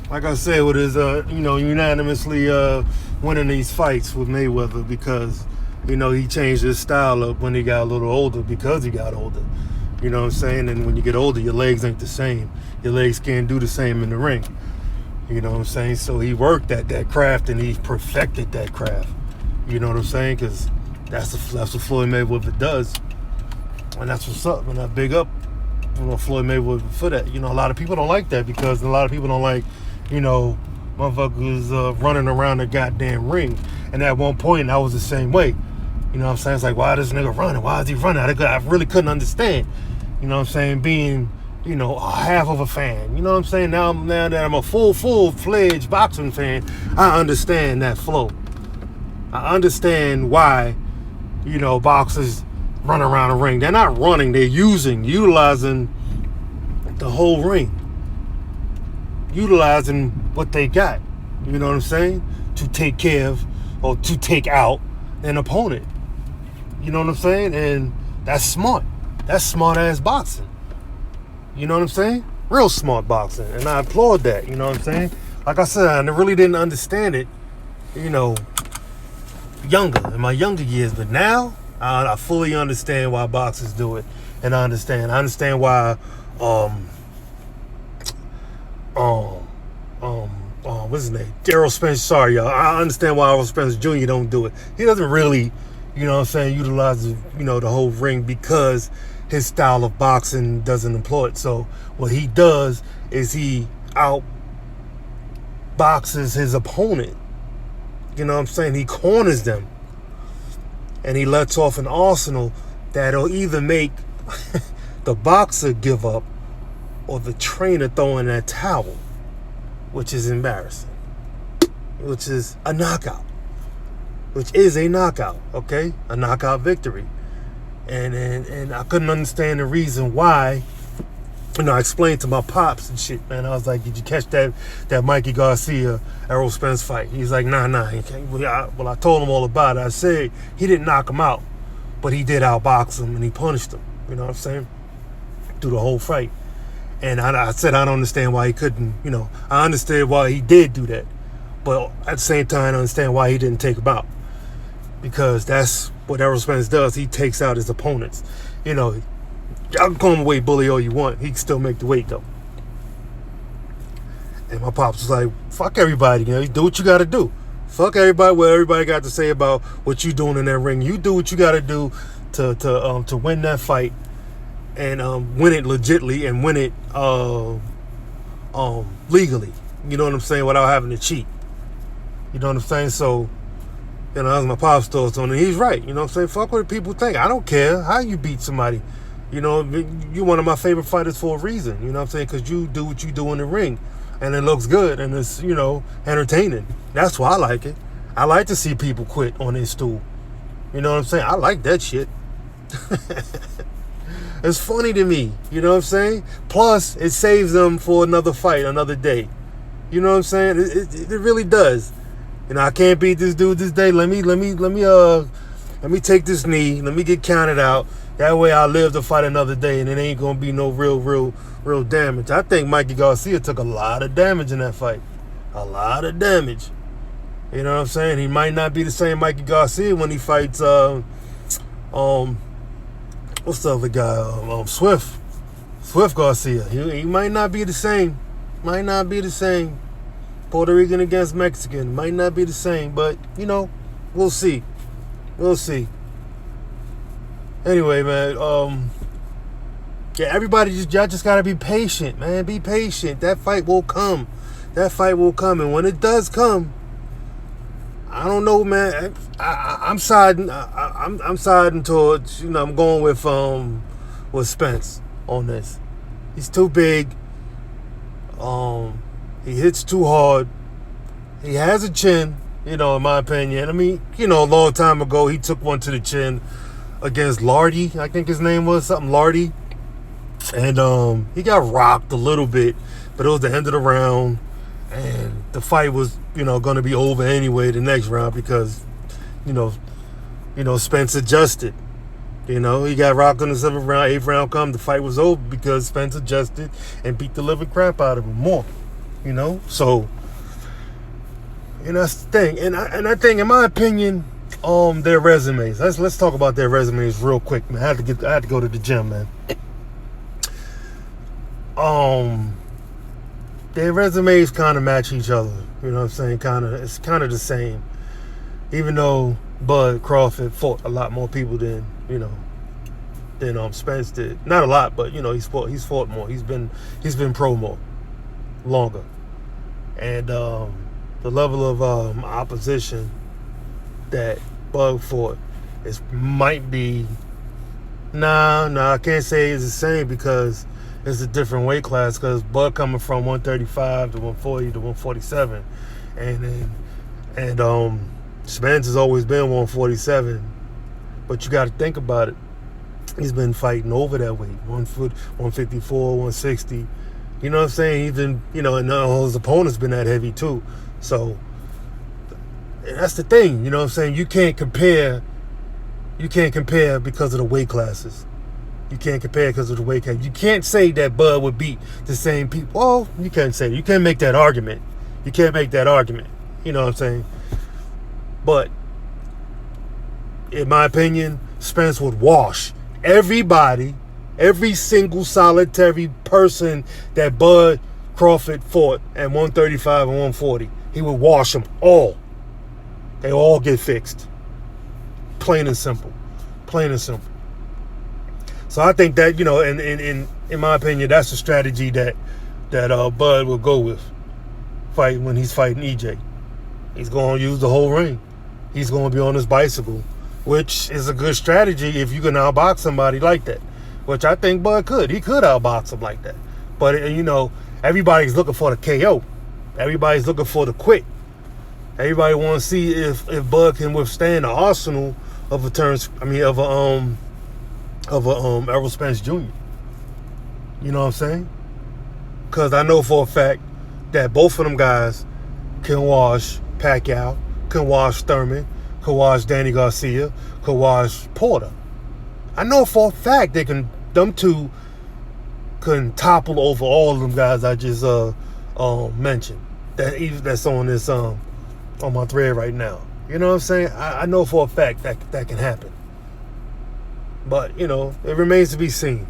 like I said, with his unanimously winning these fights with Mayweather because he changed his style up when he got a little older because he got older. You know what I'm saying? And when you get older, your legs ain't the same. Your legs can't do the same in the ring. You know what I'm saying? So he worked at that craft and he perfected that craft. You know what I'm saying? Because that's what Floyd Mayweather does. And that's what's up. And I big up Floyd Mayweather for that. A lot of people don't like that because a lot of people don't like, motherfuckers running around the goddamn ring. And at one point, I was the same way. You know what I'm saying? It's like, why this nigga running? Why is he running? I really couldn't understand. You know what I'm saying? Being, half of a fan. You know what I'm saying? Now that I'm a full-fledged boxing fan, I understand that flow. I understand why, boxers run around the ring. They're not running. They're utilizing the whole ring. Utilizing what they got. You know what I'm saying? To take care of or to take out an opponent. You know what I'm saying? And that's smart. That's smart-ass boxing. You know what I'm saying? Real smart boxing. And I applaud that. You know what I'm saying? Like I said, I really didn't understand it, in my younger years. But now, I fully understand why boxers do it. And I understand why, what's his name? Errol Spence. Sorry, y'all. I understand why Errol Spence Jr. don't do it. He doesn't really, utilize, the whole ring because his style of boxing doesn't employ it. So what he does is he outboxes his opponent. You know what I'm saying? He corners them. And he lets off an arsenal that'll either make the boxer give up or the trainer throw in that towel, which is embarrassing. Which is a knockout. Which is a knockout, okay? A knockout victory. And I couldn't understand the reason why. I explained to my pops and shit, man. I was like, did you catch that Mikey Garcia Errol Spence fight? He's like, nah, he can't. Well, I told him all about it. I said he didn't knock him out, but he did outbox him and he punished him. You know what I'm saying? Through the whole fight. And I said I don't understand why he couldn't, I understand why he did do that. But at the same time, I don't understand why he didn't take him out. Because that's what Errol Spence does. He takes out his opponents. Y'all can call him a weight bully all you want. He can still make the weight, though. And my pops was like, fuck everybody. You do what you got to do. Fuck everybody, what everybody got to say about what you doing in that ring. You do what you got to do to win that fight. And win it legitly and win it legally. You know what I'm saying? Without having to cheat. You know what I'm saying? So, that was my pop's thoughts on it. He's right. You know what I'm saying? Fuck what people think. I don't care how you beat somebody. You're one of my favorite fighters for a reason. You know what I'm saying? Because you do what you do in the ring. And it looks good. And it's, entertaining. That's why I like it. I like to see people quit on their stool. You know what I'm saying? I like that shit. It's funny to me. You know what I'm saying? Plus, it saves them for another fight, another day. You know what I'm saying? It really does. I can't beat this dude this day. Let me take this knee. Let me get counted out. That way I'll live to fight another day and it ain't gonna be no real damage. I think Mikey Garcia took a lot of damage in that fight. A lot of damage. You know what I'm saying? He might not be the same Mikey Garcia when he fights what's the other guy? Swift Garcia. He might not be the same. Might not be the same. Puerto Rican against Mexican. Might not be the same, but, we'll see. We'll see. Anyway, man, everybody y'all just gotta be patient, man. Be patient. That fight will come. And when it does come, I don't know, man. I'm siding. I'm siding towards. I'm going with Spence on this. He's too big. He hits too hard. He has a chin, in my opinion. I mean, a long time ago, he took one to the chin against Lardy. I think his name was something Lardy. And he got rocked a little bit, but it was the end of the round. And the fight was, going to be over anyway the next round because, Spence adjusted. He got rocked in the 7th round, 8th round come. The fight was over because Spence adjusted and beat the living crap out of him more. So, that's the thing. And I think, in my opinion, their resumes. Let's talk about their resumes real quick, man. I had to go to the gym, man. Their resumes kind of match each other. You know what I'm saying? It's kind of the same. Even though Bud Crawford fought a lot more people than Spence did. Not a lot, but he's fought more. He's been pro more, longer. And the level of opposition that Bud fought might be I can't say it's the same because it's a different weight class, because Bud coming from 135 to 140 to 147, and Spence has always been 147, but you got to think about it. He's been fighting over that weight, 154, 160. You know what I'm saying? Even and his opponent's been that heavy too. So that's the thing. You know what I'm saying? You can't compare because of the weight classes. You can't compare because of the weight class. You can't say that Bud would beat the same people. Well, you can't say that. You can't make that argument. You know what I'm saying? But in my opinion, Spence would wash everybody, every single solitary person that Bud Crawford fought at 135 and 140. He would wash them all. They all get fixed. Plain and simple. So I think that, in my opinion, that's a strategy that Bud will go with when he's fighting EJ. He's going to use the whole ring. He's going to be on his bicycle, which is a good strategy if you can outbox somebody like that, which I think Bud could. He could outbox him like that. But, everybody's looking for the KO. Everybody's looking for the quit. Everybody wants to see if Bud can withstand the arsenal of Errol Spence Jr. You know what I'm saying? Because I know for a fact that both of them guys can wash Pacquiao, can wash Thurman, can wash Danny Garcia, can wash Porter. I know for a fact them two can topple over all of them guys I just mentioned. That's on this on my thread right now. You know what I'm saying? I know for a fact that can happen. But, it remains to be seen.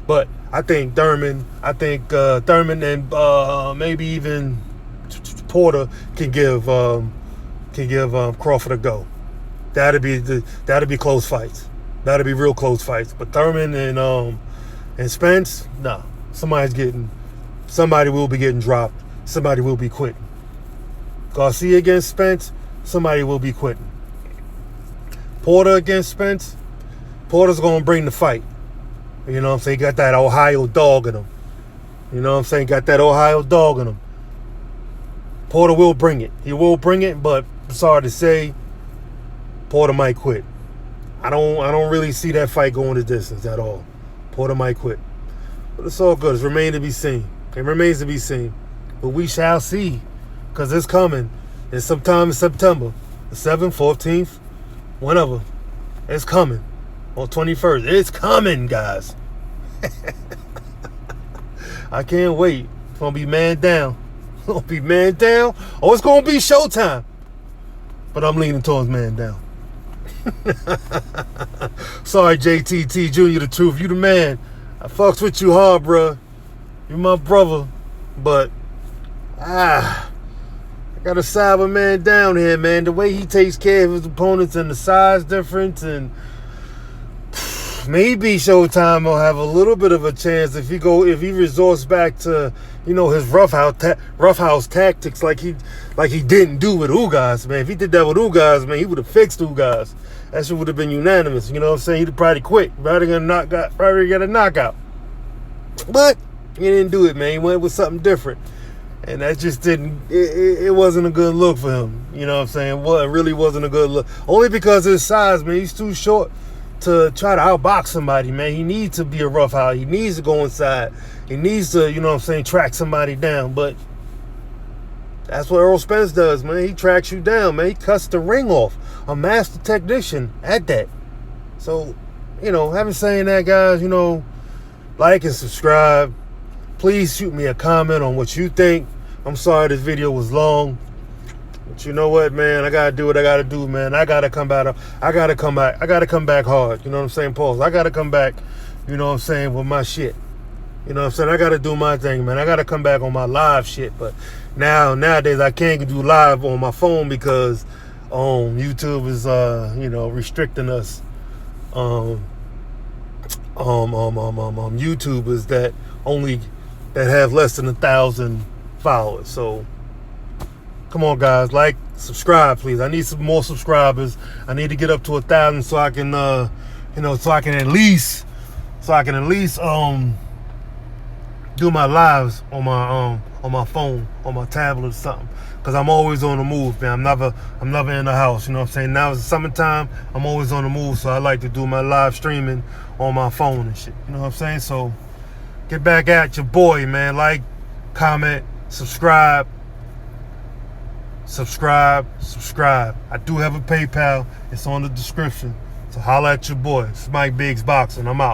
But I think Thurman and maybe even Porter can give Crawford a go. That'd be close fights. That'd be real close fights. But Thurman and Spence, nah. Somebody will be getting dropped. Somebody will be quitting. Garcia against Spence, somebody will be quitting. Porter against Spence, Porter's going to bring the fight. You know what I'm saying? He got that Ohio dog in him. You know what I'm saying? Got that Ohio dog in him. Porter will bring it. He will bring it, but I'm sorry to say, Porter might quit. I don't really see that fight going the distance at all. Porter might quit. But it's all good. It remains to be seen. But we shall see. Because it's coming. It's sometime in September. The 7th, 14th, whenever. It's coming. On 21st. It's coming, guys. I can't wait. It's going to be man down. It's going to be man down. Or it's going to be showtime. But I'm leaning towards man down. Sorry, JTT Jr. The truth. You the man. I fucks with you hard, bruh. You my brother. But, I gotta side with man down here, man. The way he takes care of his opponents and the size difference, and maybe Showtime will have a little bit of a chance if he resorts back to, his roughhouse tactics like he didn't do with Ugas, man. If he did that with Ugas, man, he would have fixed Ugas. That shit would have been unanimous. You know what I'm saying? He'd probably quit. Probably get a knockout. But he didn't do it, man. He went with something different. And that just it wasn't a good look for him. You know what I'm saying? Well, it really wasn't a good look. Only because of his size, man. He's too short to try to outbox somebody, man. He needs to be a roughhouse. He needs to go inside. He needs to, track somebody down. But that's what Errol Spence does, man. He tracks you down, man. He cuts the ring off. A master technician at that. So, having saying that, guys, like and subscribe. Please shoot me a comment on what you think. I'm sorry this video was long. But you know what, man? I gotta do what I gotta do, man. I gotta come back. I gotta come back hard. You know what I'm saying, Pauls? I gotta come back, you know what I'm saying, with my shit. You know what I'm saying? I gotta do my thing, man. I gotta come back on my live shit. But nowadays I can't do live on my phone because YouTube is restricting us. YouTubers that have less than 1,000 followers. So come on, guys, like, subscribe, please. I need some more subscribers. I need to get up to 1,000 so I can at least do my lives on my phone, on my tablet or something. Cause I'm always on the move, man. I'm never in the house. You know what I'm saying? Now it's summertime. I'm always on the move, so I like to do my live streaming on my phone and shit. You know what I'm saying? So get back at your boy, man. Like, comment, subscribe. I do have a PayPal. It's on the description. So holla at your boy. It's Mike Biggs Boxing. I'm out.